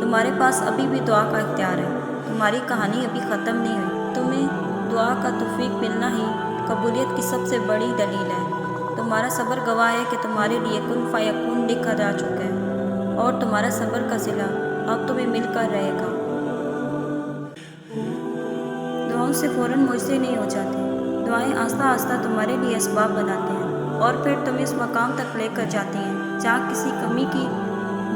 تمہارے پاس ابھی بھی دعا کا اختیار ہے، تمہاری کہانی ابھی ختم نہیں ہوئی۔ تمہیں دعا کا توفیق ملنا ہی قبولیت کی سب سے بڑی دلیل ہے۔ تمہارا صبر گواہ ہے کہ تمہارے لیے کن فیکون لکھا جا چکا ہے، اور تمہارا صبر کا صلہ اب تمہیں مل کر رہے گا۔ دعاؤں سے فوراً معجزے نہیں ہو جاتے، دعائیں آہستہ آہستہ تمہارے لیے اسباب بناتے ہیں، اور پھر تمہیں اس مقام تک لے کر جاتی ہیں جہاں کسی کمی کی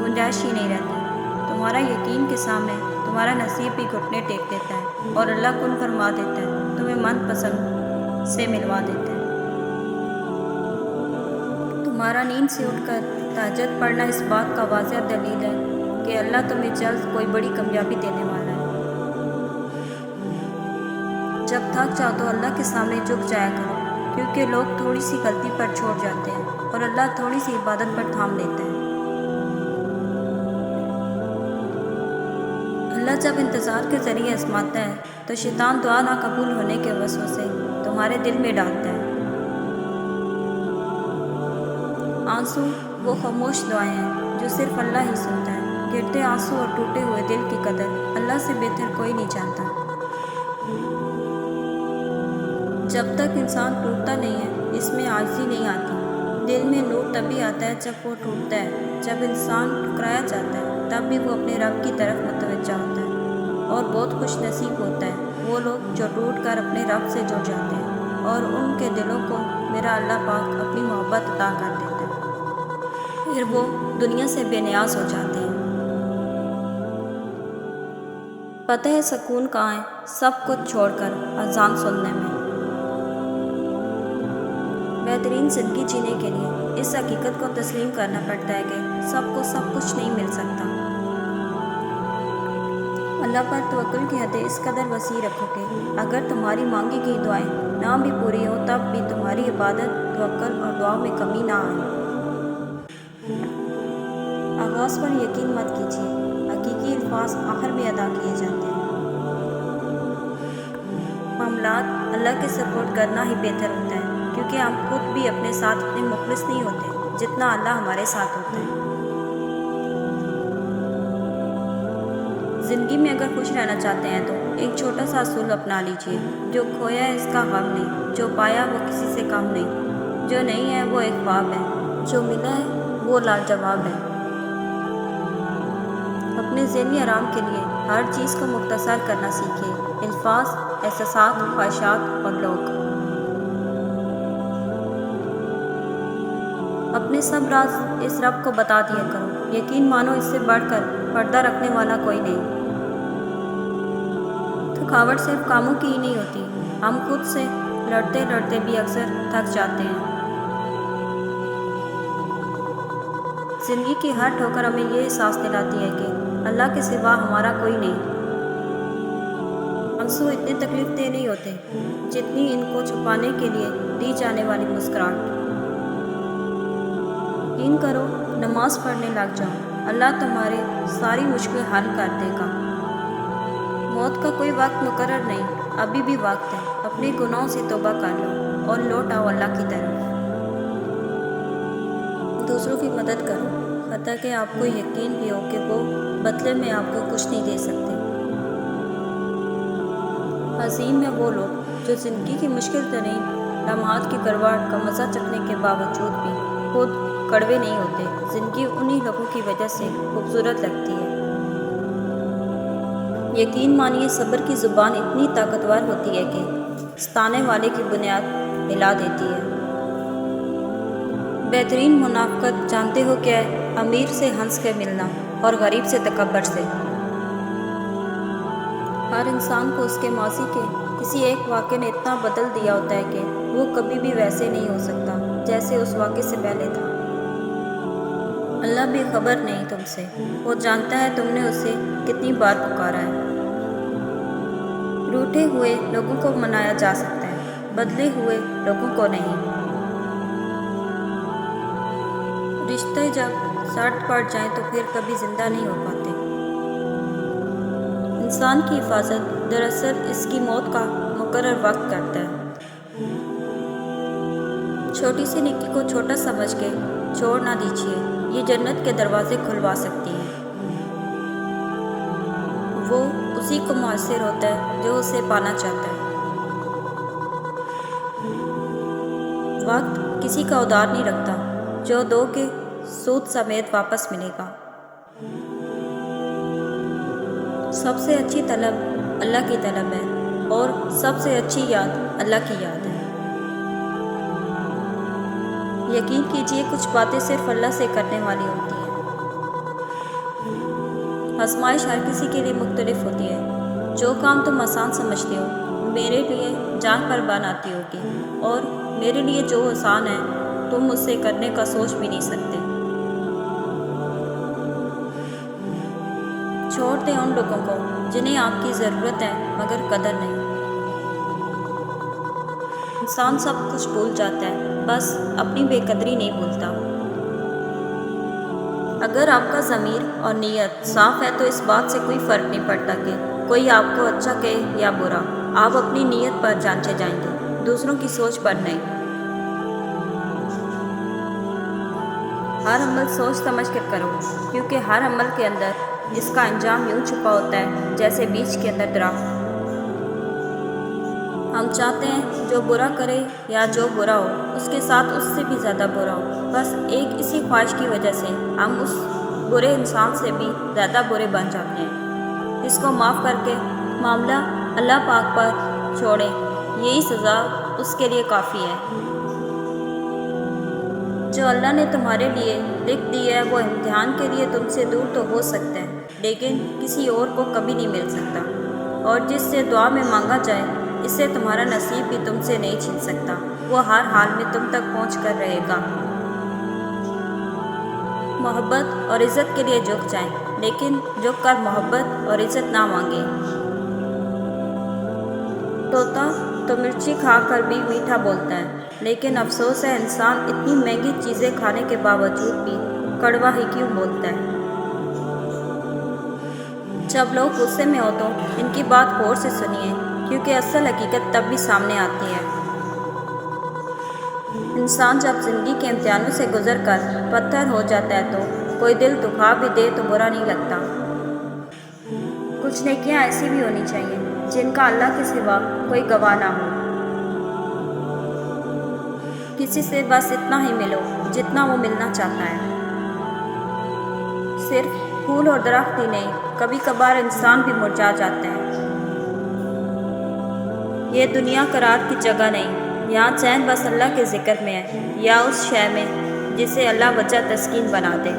گنجائش ہی نہیں رہتی۔ تمہارا یقین کے سامنے تمہارا نصیب بھی گھٹنے ٹیک دیتا ہے، اور اللہ کن فرما دیتا ہے، تمہیں من پسند سے ملوا دیتا ہے۔ تمہارا نیند سے اٹھ کر تہجد پڑھنا اس بات کا واضح دلیل ہے کہ اللہ تمہیں جلد کوئی بڑی کامیابی دینے والا ہے۔ جب تھک جاؤ تو اللہ کے سامنے جھک جایا کرو، کیونکہ لوگ تھوڑی سی غلطی پر چھوڑ جاتے ہیں اور اللہ تھوڑی سی عبادت پر تھام لیتا ہے۔ اللہ جب انتظار کے ذریعے آزماتا ہے تو شیطان دعا نہ قبول ہونے کے وسوسے تمہارے دل میں ڈالتا ہے۔ آنسو وہ خاموش دعائیں ہیں جو صرف اللہ ہی سنتا ہے۔ گرتے آنسو اور ٹوٹے ہوئے دل کی قدر اللہ سے بہتر کوئی نہیں جانتا۔ جب تک انسان ٹوٹتا نہیں ہے اس میں عاجزی نہیں آتی۔ دل میں نور تبھی آتا ہے جب وہ ٹوٹتا ہے۔ جب انسان ٹھکرایا جاتا ہے تب بھی وہ اپنے رب کی طرف متوجہ ہوتا ہے، اور بہت خوش نصیب ہوتا ہے وہ لوگ جو ٹوٹ کر اپنے رب سے جڑ جاتے ہیں اور ان کے دلوں کو میرا اللہ پاک اپنی محبت عطا کر دیتا ہے، پھر وہ دنیا سے بے نیاز ہو جاتے ہیں۔ پتہ ہے سکون کہاں ہے؟ سب کچھ چھوڑ کر اذان سننے میں۔ بہترین زندگی جینے کے لیے اس حقیقت کو تسلیم کرنا پڑتا ہے کہ سب کو سب کچھ نہیں مل سکتا۔ اللہ پر توکل کی حدیں اس قدر وسیع رکھو کہ اگر تمہاری مانگی گئی دعائیں نہ بھی پوری ہوں تب بھی تمہاری عبادت، توکل اور دعا میں کمی نہ آئے۔ آغاز پر یقین مت کیجیے، حقیقی الفاظ آخر میں ادا کیے جاتے ہیں۔ معاملات اللہ کے سپرد کرنا ہی بہتر ہوتا ہے، کیونکہ ہم خود بھی اپنے ساتھ اتنے مخلص نہیں ہوتے جتنا اللہ ہمارے ساتھ ہوتا ہے۔ زندگی میں اگر خوش رہنا چاہتے ہیں تو ایک چھوٹا سا اصول اپنا لیجئے، جو کھویا ہے اس کا غم نہیں، جو پایا وہ کسی سے کم نہیں، جو نہیں ہے وہ ایک خواب ہے، جو ملا ہے وہ لاجواب ہے۔ اپنے ذہنی آرام کے لیے ہر چیز کو مختصر کرنا سیکھیے، الفاظ، احساسات، خواہشات اور لوگ۔ اپنے سب راز اس رب کو بتا دیا کرو، یقین مانو اس سے بڑھ کر پردہ رکھنے والا کوئی نہیں۔ تھکاوٹ صرف کاموں کی ہی نہیں ہوتی، ہم خود سے لڑتے لڑتے بھی اکثر تھک جاتے ہیں۔ زندگی کی ہر ٹھوکر ہمیں یہ احساس دلاتی ہے کہ اللہ کے سوا ہمارا کوئی نہیں۔ آنسو اتنے تکلیف دہ نہیں ہوتے جتنی ان کو چھپانے کے لیے دی جانے والی مسکراہٹ۔ یقین کرو، نماز پڑھنے لگ جاؤ، اللہ تمہاری ساری مشکلیں حل کر دے گا۔ موت کا کوئی وقت مقرر نہیں، ابھی بھی وقت ہے۔ اپنے گناہوں سے توبہ کر لو اور لوٹ آؤ اللہ کی طرف۔ دوسروں کی مدد کرو، حتیٰ کہ آپ کو یقین بھی ہو کہ وہ بدلے میں آپ کو کچھ نہیں دے سکتے۔ عظیم ہیں وہ لوگ جو زندگی کی مشکل ترین لمحات کی کڑواہٹ کا مزہ چکھنے کے باوجود بھی خود کڑوے نہیں ہوتے۔ زندگی انہی لوگوں کی وجہ سے خوبصورت لگتی ہے۔ یقین مانیے، صبر کی زبان اتنی طاقتور ہوتی ہے کہ ستانے والے کی بنیاد ہلا دیتی ہے۔ بہترین منافقت جانتے ہو کیا ہے؟ امیر سے ہنس کے ملنا اور غریب سے تکبر سے۔ ہر انسان کو اس کے ماضی کے کسی ایک واقعے نے اتنا بدل دیا ہوتا ہے کہ وہ کبھی بھی ویسے نہیں ہو سکتا جیسے اس واقعے سے پہلے تھا۔ اللہ بے خبر نہیں تم سے، وہ جانتا ہے تم نے اسے کتنی بار پکارا ہے۔ روٹھے ہوئے لوگوں کو منایا جا سکتا ہے، بدلے ہوئے لوگوں کو نہیں۔ رشتے جب سڑ پڑ جائیں تو پھر کبھی زندہ نہیں ہو پاتے۔ انسان کی حفاظت دراصل اس کی موت کا مقرر وقت کرتا ہے۔ چھوٹی سی نیکی کو چھوٹا سمجھ کے چھوڑ نہ دیجیے، یہ جنت کے دروازے کھلوا سکتی ہے۔ وہ اسی کو مؤثر ہوتا ہے جو اسے پانا چاہتا ہے۔ وقت کسی کا ادار نہیں رکھتا، جو دو کے سود سمیت واپس ملے گا۔ سب سے اچھی طلب اللہ کی طلب ہے اور سب سے اچھی یاد اللہ کی یاد ہے۔ یقین کیجیے کچھ باتیں صرف اللہ سے کرنے والی ہوتی ہیں۔ آزمائش ہر کسی کے لیے مختلف ہوتی ہے۔ جو کام تم آسان سمجھتے ہو میرے لیے جان پر بان آتی ہوگی، اور میرے لیے جو آسان ہے تم اسے کرنے کا سوچ بھی نہیں سکتے۔ چھوڑ دیں ان لوگوں کو جنہیں آپ کی ضرورت ہے مگر قدر نہیں۔ انسان سب کچھ بھول جاتا ہے، بس اپنی بے قدری نہیں بھولتا۔ اگر آپ کا ضمیر اور نیت صاف ہے تو اس بات سے کوئی فرق نہیں پڑتا کہ کوئی آپ کو اچھا کہے یا برا، آپ اپنی نیت پر جانچے جائیں گے، دوسروں کی سوچ پر نہیں۔ ہر عمل سوچ سمجھ کر کرو، کیونکہ ہر عمل کے اندر اس کا انجام یوں چھپا ہوتا ہے جیسے بیج کے اندر درخت۔ ہم چاہتے ہیں جو برا کرے یا جو برا ہو اس کے ساتھ اس سے بھی زیادہ برا ہو، بس ایک اسی خواہش کی وجہ سے ہم اس برے انسان سے بھی زیادہ برے بن جاتے ہیں۔ اس کو معاف کر کے معاملہ اللہ پاک پر چھوڑیں، یہی سزا اس کے لیے کافی ہے۔ جو اللہ نے تمہارے لیے لکھ دی ہے وہ امتحان کے لیے تم سے دور تو ہو سکتا ہے، لیکن کسی اور کو کبھی نہیں مل سکتا، اور جس سے دعا میں مانگا جائے اسے تمہارا نصیب بھی تم سے نہیں چھین سکتا، وہ ہر حال میں تم تک پہنچ کر رہے گا۔ محبت اور عزت کے لیے جھک جائیں، لیکن جھک کر محبت اور عزت نہ مانگیں۔ طوطا تو مرچی کھا کر بھی میٹھا بولتا ہے، لیکن افسوس ہے انسان اتنی مہنگی چیزیں کھانے کے باوجود بھی کڑوا ہی کیوں بولتا ہے۔ جب لوگ غصے میں ہو تو ان کی بات غور سے سنیے، کیونکہ اصل حقیقت تب بھی سامنے آتی ہے۔ انسان جب زندگی کے امتحانوں سے گزر کر پتھر ہو جاتا ہے تو کوئی دل دکھا بھی دے تو برا نہیں لگتا۔ کچھ نیکیاں ایسی بھی ہونی چاہیے جن کا اللہ کے سوا کوئی گواہ نہ ہو۔ کسی سے بس اتنا ہی ملو جتنا وہ ملنا چاہتا ہے۔ صرف پھول اور درخت ہی نہیں، کبھی کبھار انسان بھی مرجھا جاتا ہے۔ یہ دنیا قرار کی جگہ نہیں، یہاں چین بس اللہ کے ذکر میں ہے، یا اس شے میں جسے اللہ وجہ تسکین بنا دے۔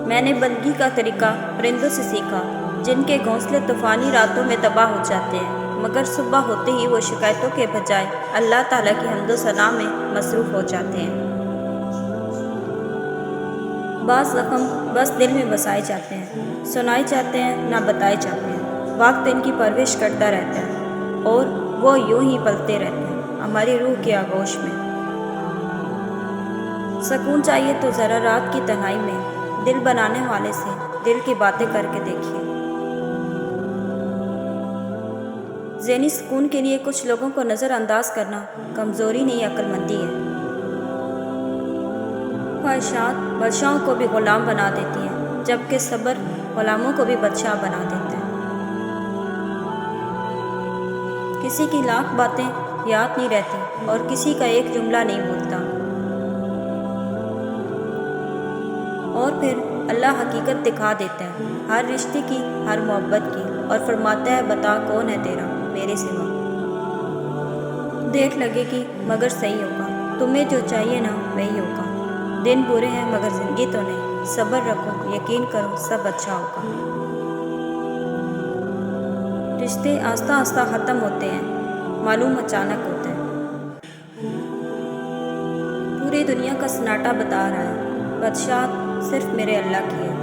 میں نے بندگی کا طریقہ پرندوں سے سیکھا، جن کے گھونسلے طوفانی راتوں میں تباہ ہو جاتے ہیں، مگر صبح ہوتے ہی وہ شکایتوں کے بجائے اللہ تعالیٰ کی حمد و ثنا میں مصروف ہو جاتے ہیں۔ بعض زخم بس دل میں بسائے جاتے ہیں، سنائے جاتے ہیں نہ بتائے جاتے ہیں۔ وقت ان کی پرورش کرتا رہتا ہے اور وہ یوں ہی پلتے رہتے ہیں ہماری روح کے آغوش میں۔ سکون چاہیے تو ذرا رات کی تنہائی میں دل بنانے والے سے دل کی باتیں کر کے دیکھیے۔ ذہنی سکون کے لیے کچھ لوگوں کو نظر انداز کرنا کمزوری نہیں عقل مندی ہے۔ خواہشات بادشاہوں کو بھی غلام بنا دیتی ہیں، جبکہ صبر غلاموں کو بھی بادشاہ بنا دیتا ہے۔ کسی کی لاکھ باتیں یاد نہیں رہتی اور کسی کا ایک جملہ نہیں بھولتا۔ اور پھر اللہ حقیقت دکھا دیتا ہے ہر رشتے کی، ہر محبت کی، اور فرماتا ہے بتا کون ہے تیرا میرے سوا۔ دیکھ لگے گی مگر صحیح ہوگا، تمہیں جو چاہیے نا وہی ہوگا۔ دن برے ہیں مگر زندگی تو نہیں، صبر رکھو، یقین کرو سب اچھا ہوگا۔ رشتے آہستہ آہستہ ختم ہوتے ہیں، معلوم اچانک ہوتا ہے۔ پوری دنیا کا سناٹا بتا رہا ہے بادشاہت صرف میرے اللہ کی ہے۔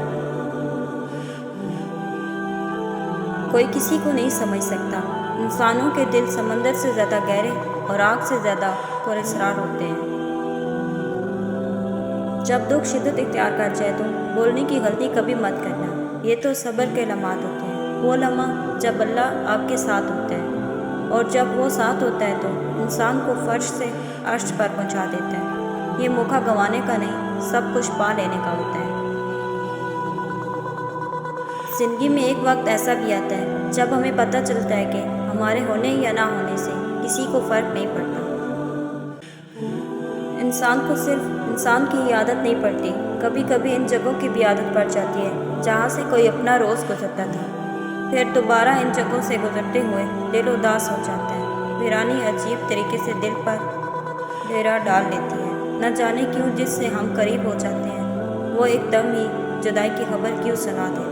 کوئی کسی کو نہیں سمجھ سکتا۔ انسانوں کے دل سمندر سے زیادہ گہرے اور آگ سے زیادہ پراسرار ہوتے ہیں۔ جب دکھ شدت اختیار کر جائے تو بولنے کی غلطی کبھی مت کرنا، یہ تو صبر کے لمحات ہوتے ہیں، وہ لمحہ جب اللہ آپ کے ساتھ ہوتا ہے، اور جب وہ ساتھ ہوتا ہے تو انسان کو فرش سے عرش پر پہنچا دیتا ہے۔ یہ موقع گنوانے کا نہیں، سب کچھ پا لینے کا ہوتا ہے۔ زندگی میں ایک وقت ایسا بھی آتا ہے جب ہمیں پتہ چلتا ہے کہ ہمارے ہونے یا نہ ہونے سے کسی کو فرق نہیں پڑتا۔ انسان کو صرف انسان کی ہی عادت نہیں پڑتی، کبھی کبھی ان جگہوں کی بھی عادت پڑ جاتی ہے جہاں سے کوئی اپنا روز گزرتا تھا، پھر دوبارہ ان جگہوں سے گزرتے ہوئے دل اداس ہو جاتا ہے۔ ویرانی عجیب طریقے سے دل پر ڈیرا ڈال لیتی ہے، نہ جانے کیوں جس سے ہم قریب ہو جاتے ہیں وہ ایک دم ہی جدائی کی خبر کیوں سنا دے۔